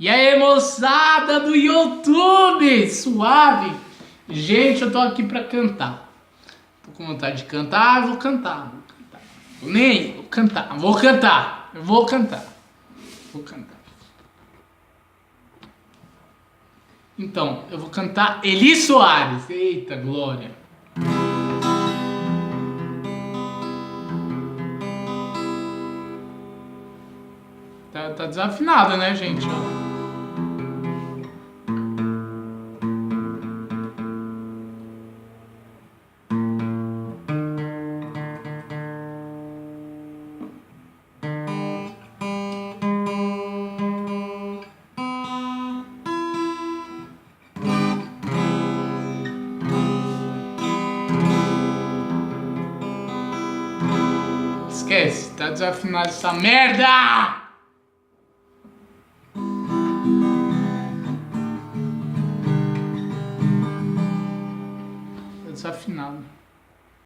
E aí, moçada do YouTube, suave? Gente, eu tô aqui pra cantar. Tô com vontade de cantar, vou cantar. Vou cantar. Então, eu vou cantar Eli Soares. Eita, glória. Tá desafinada, né, gente? Ó. Esquece, tá desafinada essa merda! Tá desafinado.